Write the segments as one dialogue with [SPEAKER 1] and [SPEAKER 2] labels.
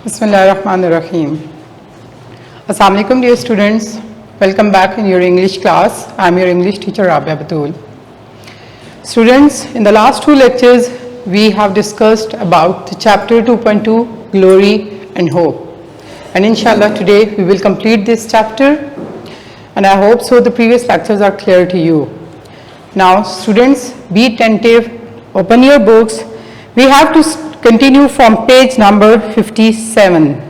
[SPEAKER 1] Bismillahirrahmanirrahim. Assalamu alaikum dear students. Welcome back in your English class. I am your English teacher Rabia Batul. Students, in the last two lectures we have discussed about the chapter 2.2 Glory and Hope. And inshallah today we will complete this chapter, and I hope so the previous lectures are clear to you. Now students, be attentive, open your books. We have to continue from page number 57.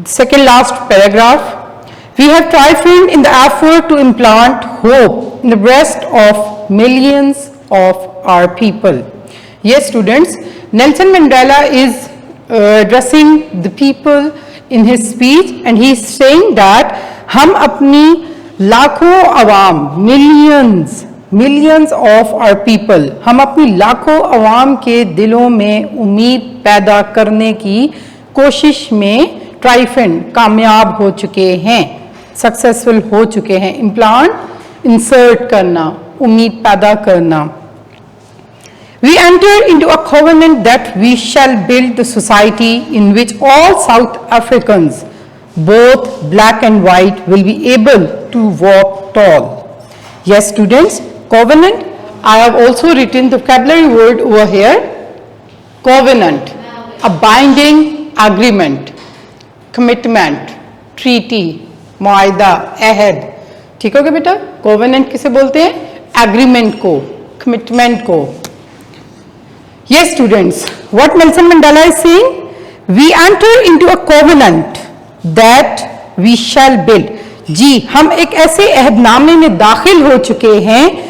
[SPEAKER 1] Second last paragraph. We have triumphed in the effort to implant hope in the breast of millions of our people. Yes students, Nelson Mandela is addressing the people in his speech, and he is saying that हम अपनी लाखों अवाम, millions of our people, हम अपनी लाखों अवाम के दिलों में उम्मीद पैदा करने की कोशिश में ट्राइफेंट कामयाब हो चुके हैं, सक्सेसफुल हो चुके हैं. इम्प्लांट इंसर्ट करना, उम्मीद पैदा करना. We enter into a covenant that we shall build the society in which all South Africans, both black and white, will be able to walk tall. Yes students, covenant, I have also written the vocabulary word over here. Covenant, a binding agreement, commitment, treaty, मुआहदा, अहद. ठीक हो गया बेटा? Covenant किसे बोलते हैं? Agreement को, commitment को. Yes students, what Nelson Mandela is saying, we enter into a covenant that we shall build. जी, हम एक ऐसे अहदनामे में दाखिल हो चुके हैं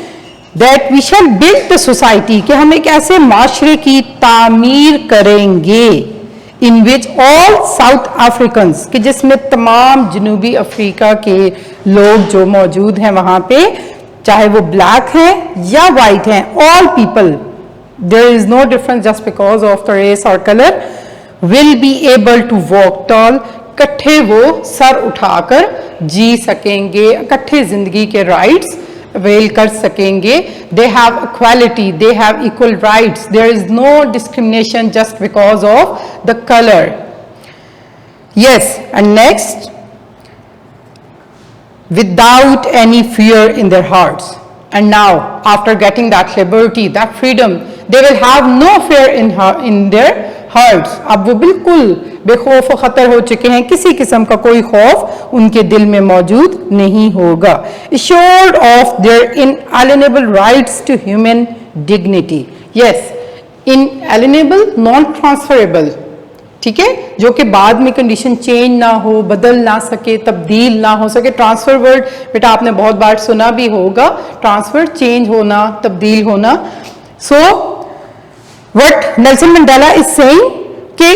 [SPEAKER 1] that we shall build the society, कि हम एक ऐसे माशरे की तामीर करेंगे in which all South Africans, कि जिसमें तमाम जनूबी अफ्रीका के लोग जो मौजूद हैं वहाँ पे, चाहे वो ब्लैक हैं या वाइट हैं, all people, there is no difference just because of the race or color, will be able to walk tall. इकट्ठे वो सर उठाकर जी सकेंगे, इकट्ठे जिंदगी के राइट्स अवेल कर सकेंगे. They have equality, they have equal rights. There is no discrimination just because of the color. Yes, and next, without any fear in their hearts. And now, after getting that liberty, that freedom, they will have no fear in their hearts. अब वो बिल्कुल बेखौफ खतर हो चुके हैं, किसी किस्म का कोई खौफ उनके दिल में मौजूद नहीं होगा. Assured of their inalienable rights to human dignity. Yes, inalienable, non-transferable. ठीक है, जो कि बाद में कंडीशन चेंज ना हो, बदल ना सके, तब्दील ना हो सके. ट्रांसफर वर्ड बेटा आपने बहुत बार सुना भी होगा, ट्रांसफर, चेंज होना, तब्दील होना. So what Nelson Mandela is saying कि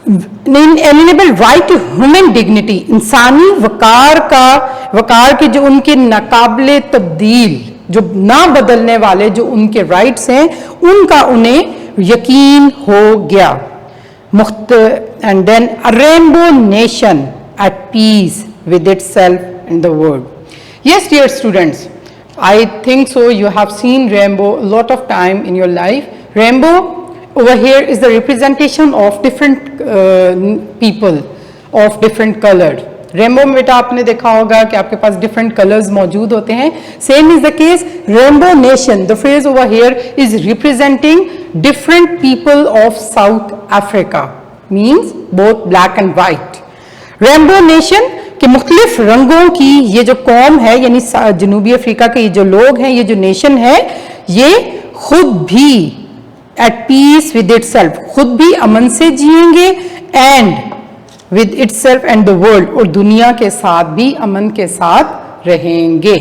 [SPEAKER 1] इनएलिएनेबल राइट टू ह्यूमन डिग्निटी, इंसानी वकार के जो उनके नाकाबिले तब्दील, जो ना बदलने वाले जो उनके राइट्स हैं, उनका उन्हें यकीन हो गया. And then a rainbow nation at peace with itself and the world. Yes dear students, I think so you have seen rainbow a lot of time in your life. Rainbow over here is the representation of different people of different color. Rainbow में बेटा आपने देखा होगा कि आपके पास different colours मौजूद होते हैं. Same is the case rainbow nation. The phrase over here is representing different people of south Africa, means both black and white. Rainbow nation के मुख्तलिफ रंगों की ये जो कौम है, यानी जनूबी अफ्रीका के ये जो लोग हैं, ये जो नेशन है, ये खुद भी एट पीस विद इटसेल्फ, खुद भी अमन से जिएंगे, and with itself and the world, और दुनिया के साथ भी अमन के साथ रहेंगे.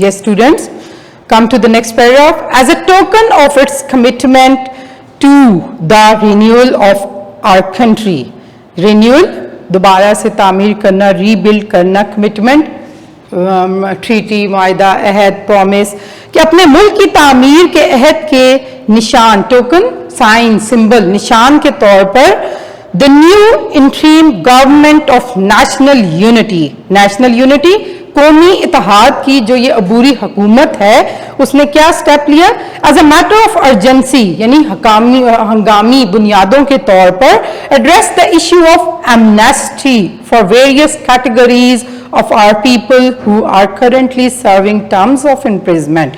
[SPEAKER 1] Yes students, come to the next paragraph. As a token of its commitment to the renewal of our country, renewal दोबारा से तामीर करना, रीबिल्ड करना, कमिटमेंट, ट्रीटी, मुआहदा, अहद, प्रॉमिस, कि अपने मुल्क की तामीर के अहद के निशान, टोकन, साइन, सिंबल, निशान के तौर पर the new interim government of national unity कौमी इत्तेहाद की जो ये अबूरी हुकूमत है उसने क्या स्टेप लिया, as a matter of urgency यानी हंगामी बुनियादों के तौर पर address the issue of amnesty for various categories of our people who are currently serving terms of imprisonment,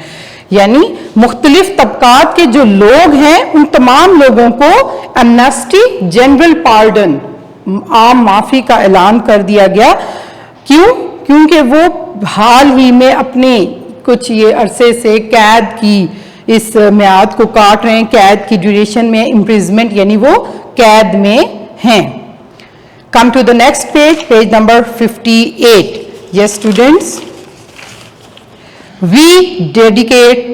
[SPEAKER 1] यानी मुख्तलिफ तबकात के जो लोग हैं उन तमाम लोगों को एमनेस्टी जनरल पार्डन आम माफी का ऐलान कर दिया गया। क्यों? क्योंकि वो हाल ही में अपने कुछ ये अरसे से कैद की इस मियाद को काट रहे हैं, कैद की ड्यूरेशन में इम्प्रिजमेंट यानी वो कैद में हैं। Come to the next page, page number 58. Yes, students, we dedicate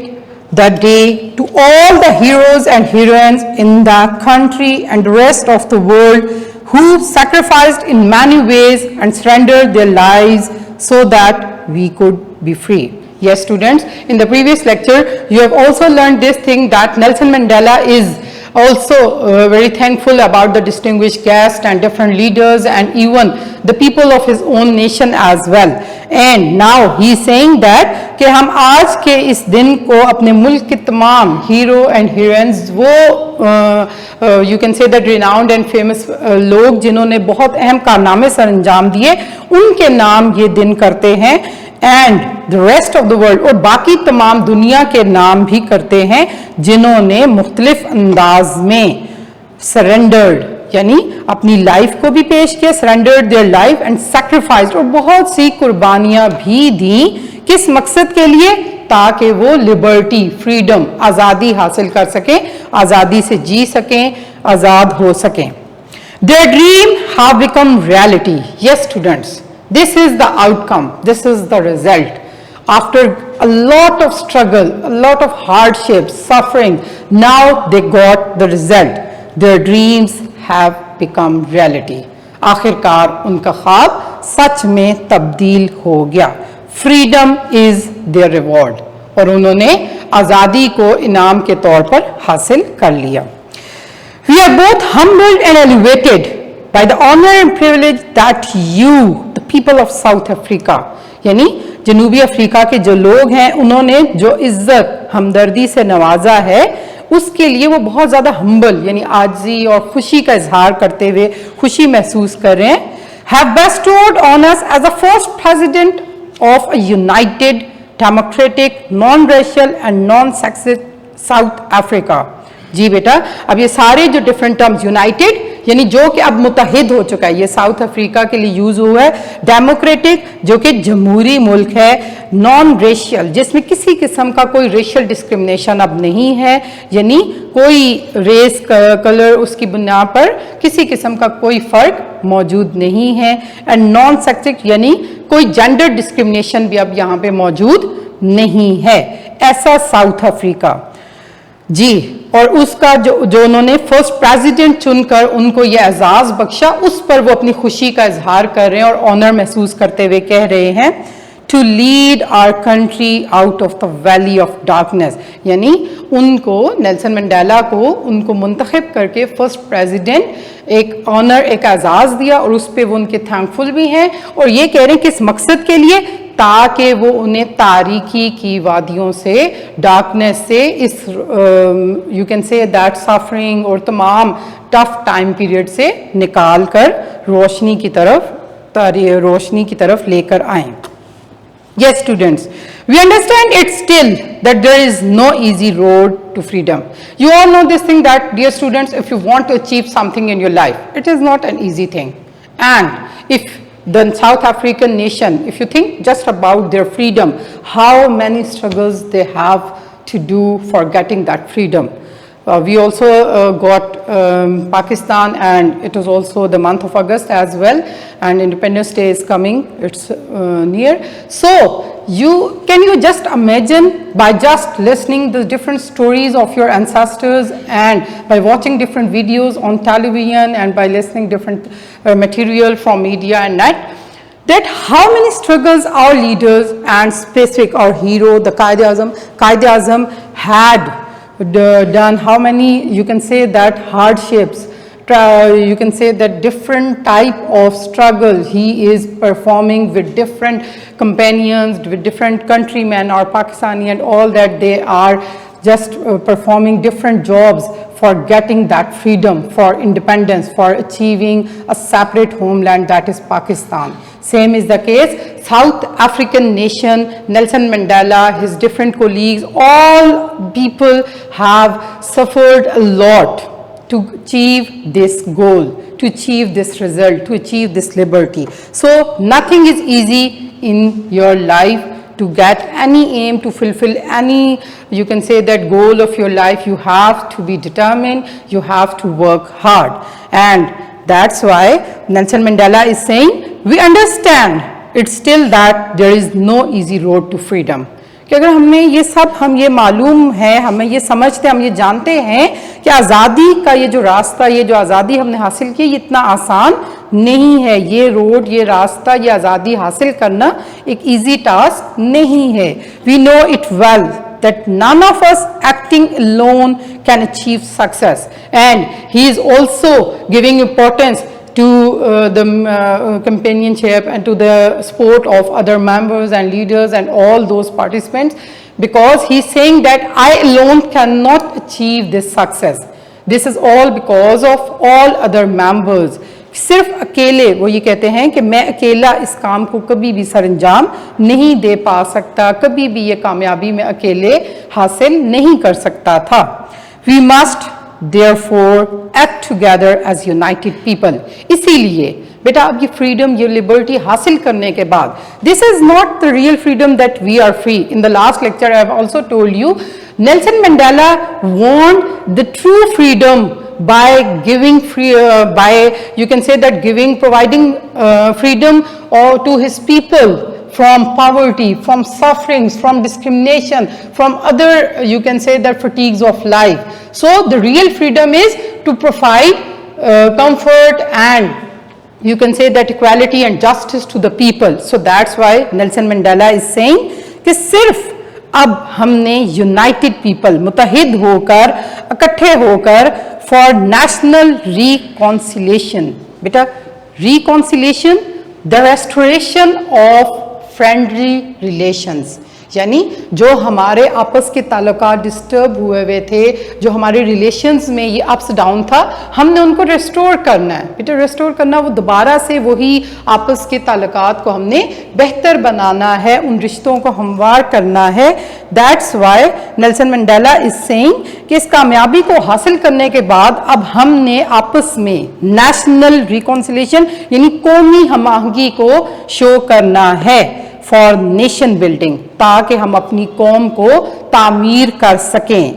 [SPEAKER 1] the day to all the heroes and heroines in the country and the rest of the world who sacrificed in many ways and surrendered their lives so that we could be free. Yes, students, in the previous lecture, you have also learned this thing that Nelson Mandela is also very thankful about the distinguished guests and different leaders and even the people of his own nation as well. And now he is saying that कि हम आज के इस दिन को अपने मुल्क के तमाम हीरो एंड हीरोइंस वो you can say that renowned and famous लोग जिन्होंने बहुत अहम कारनामे सर अंजाम दिए उनके नाम ये दिन करते हैं and the rest of the world और बाकी तमाम दुनिया के नाम भी करते हैं जिन्होंने मुख्तलिफ अंदाज में सरेंडर्ड यानी अपनी लाइफ को भी पेश किया, surrendered their life and sacrificed और बहुत सी कुर्बानियां भी दी। किस मकसद के लिए? ताकि वो लिबर्टी फ्रीडम आज़ादी हासिल कर सकें, आज़ादी से जी सकें, आज़ाद हो सकें। Their dream have become reality. Yes students, this is the outcome, this is the result. After a lot of struggle, a lot of hardships, suffering, now they got the result. Their dreams have become reality. आखिरकार उनका ख्वाब सच में तब्दील हो गया। Freedom is their reward. और उन्होंने आज़ादी को इनाम के तौर पर हासिल कर लिया। We are both humbled and elevated by the honor and privilege that you, the people of South Africa, यानी जनूबी अफ्रीका के जो लोग हैं उन्होंने जो इज्जत हमदर्दी से नवाजा है उसके लिए वो बहुत ज़्यादा हम्बल यानी आजी और खुशी का इजहार करते हुए खुशी महसूस कर रहे हैं। have bestowed on us as the first president of a united, democratic, non-racial and non-sexist South Africa। जी बेटा, अब ये सारे जो डिफरेंट टर्म्स यूनाइटेड यानी जो कि अब मुत्तहिद हो चुका है, ये साउथ अफ्रीका के लिए यूज हुआ है। डेमोक्रेटिक जो कि जमहूरी मुल्क है, नॉन रेशियल जिसमें किसी किस्म का कोई रेशियल डिस्क्रिमिनेशन अब नहीं है, यानी कोई रेस कलर उसकी बुनियाद पर किसी किस्म का कोई फर्क मौजूद नहीं है। एंड नॉन सेक्सिक यानी कोई जेंडर डिस्क्रिमिनेशन भी अब यहाँ पे मौजूद नहीं है। ऐसा साउथ अफ्रीका जी, और उसका जो उन्होंने फर्स्ट प्रेसिडेंट चुनकर उनको ये एजाज बख्शा, उस पर वो अपनी खुशी का इजहार कर रहे हैं और ऑनर महसूस करते हुए कह रहे हैं to lead our country out of the valley of darkness, यानी उनको नेल्सन मंडेला को उनको मुंतखब करके फर्स्ट प्रेसिडेंट एक ऑनर एक एजाज दिया और उस पर वो उनके थैंकफुल भी हैं और ये कह रहे हैं कि इस मकसद के लिए ताकि वो उन्हें तारीकी की वादियों से, डार्कनेस से, इस you can say that suffering और तमाम टफ टाइम पीरियड से निकाल कर रोशनी की तरफ लेकर आएं। Yes students, we understand it still that there is no easy road to freedom. You all know this thing that dear students, if you want to achieve something in your life, it is not an easy thing. And if the South African nation, if you think just about their freedom, how many struggles they have to do for getting that freedom. We also got Pakistan, and it is also the month of August as well, and Independence Day is coming, it's near. So can you just imagine, by just listening the different stories of your ancestors and by watching different videos on television and by listening different material from media and net, that how many struggles our leaders and specific our hero, the Quaid Azam had done, how many you can say that hardships, you can say that different type of struggle he is performing with different companions, with different countrymen or Pakistani and all that. They are just performing different jobs for getting that freedom, for independence, for achieving a separate homeland, that is Pakistan. Same is the case, South African nation, Nelson Mandela, his different colleagues, all people have suffered a lot to achieve this goal, to achieve this result, to achieve this liberty. So nothing is easy in your life. To get any aim, to fulfill any, you can say that goal of your life, you have to be determined, you have to work hard. And that's why Nelson Mandela is saying, we understand it's still that there is no easy road to freedom. कि अगर हमें ये सब हम ये मालूम है, हमें ये समझते, हम ये जानते हैं कि आज़ादी का ये जो रास्ता, ये जो आज़ादी हमने हासिल की, ये इतना आसान नहीं है. ये रोड, ये रास्ता, ये आज़ादी हासिल करना एक इजी टास्क नहीं है. We know it well that none of us acting alone can achieve success, and he is also giving importance to the companionship and to the support of other members and leaders and all those participants, because he is saying that I alone cannot achieve this success. This is all because of all other members. सिर्फ अकेले वो ये कहते हैं कि मैं अकेला इस काम को कभी भी सरंजाम नहीं दे पा सकता, कभी भी ये कामयाबी मैं अकेले हासिल नहीं कर सकता था. We must therefore act together as united people. इसीलिए बेटा अब ये फ्रीडम, ये लिबर्टी हासिल करने के बाद, this is not the real freedom that we are free. In the last lecture I have also told you, Nelson Mandela want the true freedom by giving free, by you can say that giving, providing freedom or to his people from poverty, from sufferings, from discrimination, from other, you can say that fatigues of life. So the real freedom is to provide comfort and you can say that equality and justice to the people. So that's why Nelson Mandela is saying कि सिर्फ अब हमने United people, मुतहिद होकर, इकट्ठे होकर for national reconciliation. बेटा reconciliation, the restoration of friendly relations, यानी जो हमारे आपस के ताल्लुकात डिस्टर्ब हुए थे, जो हमारे रिलेशंस में ये अप्स डाउन था, हमने उनको रेस्टोर करना है. बेटा रेस्टोर करना, वो दोबारा से वही आपस के ताल्लुकात को हमने बेहतर बनाना है, उन रिश्तों को हमवार करना है. That's why Nelson Mandela is saying कि इस कामयाबी को हासिल करने के बाद अब हमने आपस में नेशनल रिकॉन्सिलेशन यानी कौमी हमाहंगी को शो करना है फॉर नेशन बिल्डिंग, ताकि हम अपनी कौम को तामीर कर सकें,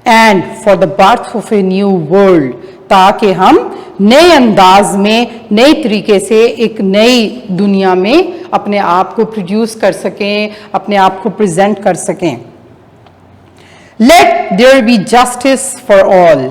[SPEAKER 1] and for the birth of a new world, ताकि हम नए अंदाज में, नए तरीके से एक नई दुनिया में अपने आप को प्रोड्यूस कर सकें, अपने आप को प्रेजेंट कर सकें. Let there be justice for all,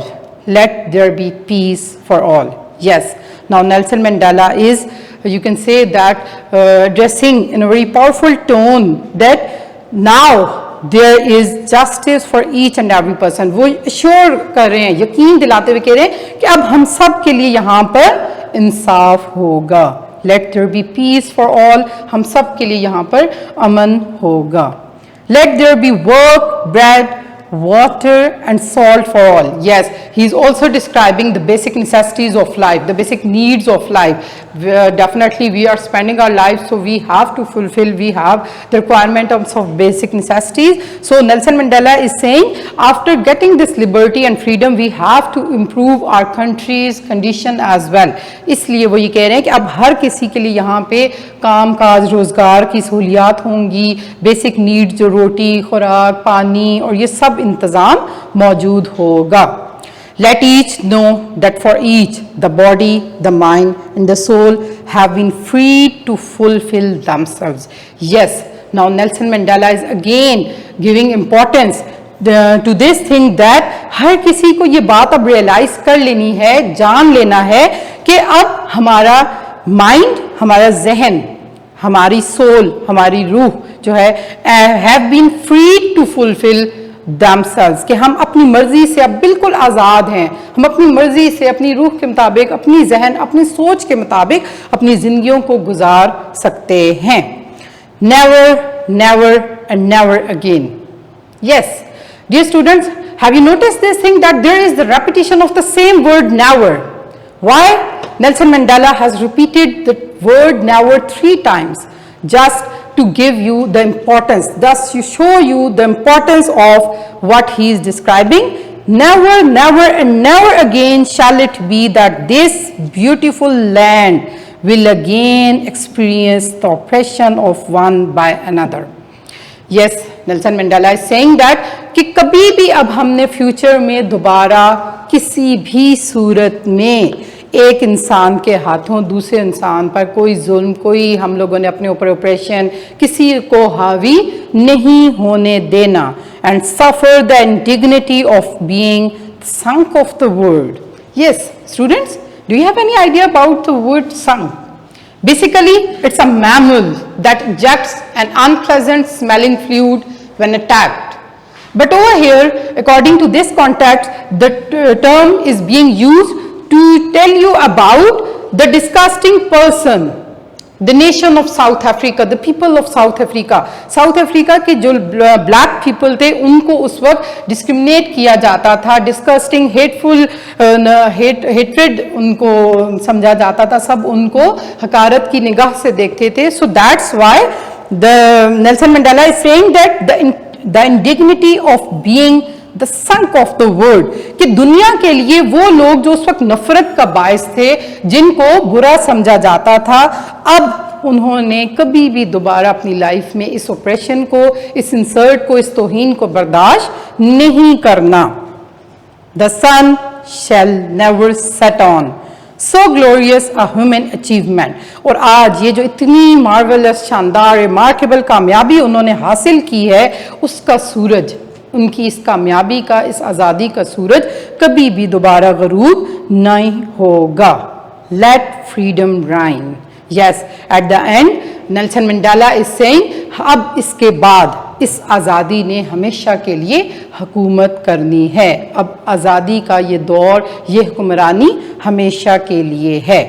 [SPEAKER 1] let there be peace for all. Yes, now Nelson Mandela is, you can say that addressing in a very powerful tone that now there is justice for each and every person. वो sure कर रहे हैं, यकीन दिलाते हुए कह रहे हैं कि अब हम सब के लिए यहाँ पर इंसाफ होगा. Let there be peace for all, हम सब के लिए यहाँ पर अमन होगा. Let there be work, bread, water and salt for all. Yes, he is also describing the basic necessities of life, the basic needs of life. Definitely we are spending our lives, so we have to fulfill, we have the requirement of basic necessities. So Nelson Mandela is saying after getting this liberty and freedom, we have to improve our country's condition as well. इसलिए वो ये कह रहे हैं कि अब हर किसी के लिए यहाँ पे काम काज, रोजगार की सहूलियात होंगी, बेसिक नीड जो रोटी, खुराक, पानी और ये सब इंतज़ाम मौजूद होगा. Let each know that for each the body, the mind and the soul have been freed to fulfill themselves. Yes, now Nelson Mandela is again giving importance to this thing that हर किसी को ये बात अब realise कर लेनी है, जान लेना है कि अब हमारा माइंड, हमारा जहन, हमारी सोल, हमारी रूह जो है have been freed to fulfill themselves, कि हम अपनी मर्जी से अब बिल्कुल आज़ाद हैं, हम अपनी मर्जी से अपनी रूह के मुताबिक, अपनी जहन, अपनी सोच के मुताबिक अपनी ज़िंदगियों को गुजार सकते हैं. Never, never and never again. Yes, dear students, have you noticed this thing that there is the repetition of the same word never? Why? Nelson Mandela has repeated the word never 3 times just to give you the importance, thus to show you the importance of what he is describing. Never, never and never again shall it be that this beautiful land will again experience the oppression of one by another. Yes, Nelson Mandela is saying that कि कभी भी अब हमने future में दोबारा किसी भी सूरत में एक इंसान के हाथों दूसरे इंसान पर कोई जुल्म, कोई हम लोगों ने अपने ऊपर ऑपरेशन, किसी को हावी नहीं होने देना. And suffer the indignity of being sunk of the world. Yes, students, do you have any idea about the word sunk? Basically, it's a mammal that ejects an unpleasant smelling fluid when attacked. But over here, according to this context, the term is being used to tell you about the disgusting person, the nation of South Africa, the people of South Africa. South Africa के जो black people थे उनको उस वक्त discriminate किया जाता था, disgusting, hateful, hatred उनको समझा जाता था, सब उनको हकारत की निगाह से देखते थे. So that's why the Nelson Mandela is saying that the indignity of being the sunk of the world, कि दुनिया के लिए वो लोग जो उस वक्त नफरत का बायस थे, जिनको बुरा समझा जाता था, अब उन्होंने कभी भी दोबारा अपनी लाइफ में इस ऑपरेशन को, इस इंसर्ट को, इस तौहीन को बर्दाश्त नहीं करना. The sun shall never set on. So glorious a human achievement. और आज ये जो इतनी मार्वेलस, शानदार, रिमार्केबल कामयाबी उन्होंने हासिल की है, उसका सूरज, उनकी इस कामयाबी का, इस आज़ादी का सूरज कभी भी दोबारा गरूब नहीं होगा. Let freedom reign. Yes, at the end, Nelson Mandela is saying, अब इसके बाद इस आज़ादी ने हमेशा के लिए हुकूमत करनी है. अब आज़ादी का ये दौर, ये हुक्मरानी हमेशा के लिए है.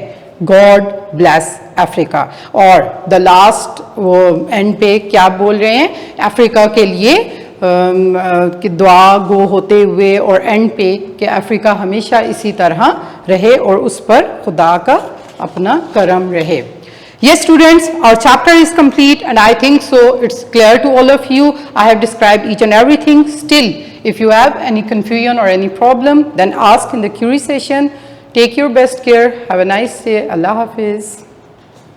[SPEAKER 1] God bless Africa. और द लास्ट वो एंड पे क्या बोल रहे हैं अफ्रीका के लिए कि दुआ गो होते हुए, और एंड पे कि अफ्रीका हमेशा इसी तरह रहे और उस पर खुदा का अपना करम रहे. Yes, students, our chapter is complete and I think so it's clear to all of you. I have described each and everything. Still, if you have any confusion or any problem, then ask in the Q&A session. Take your best care. Have a nice day. Allah Hafiz.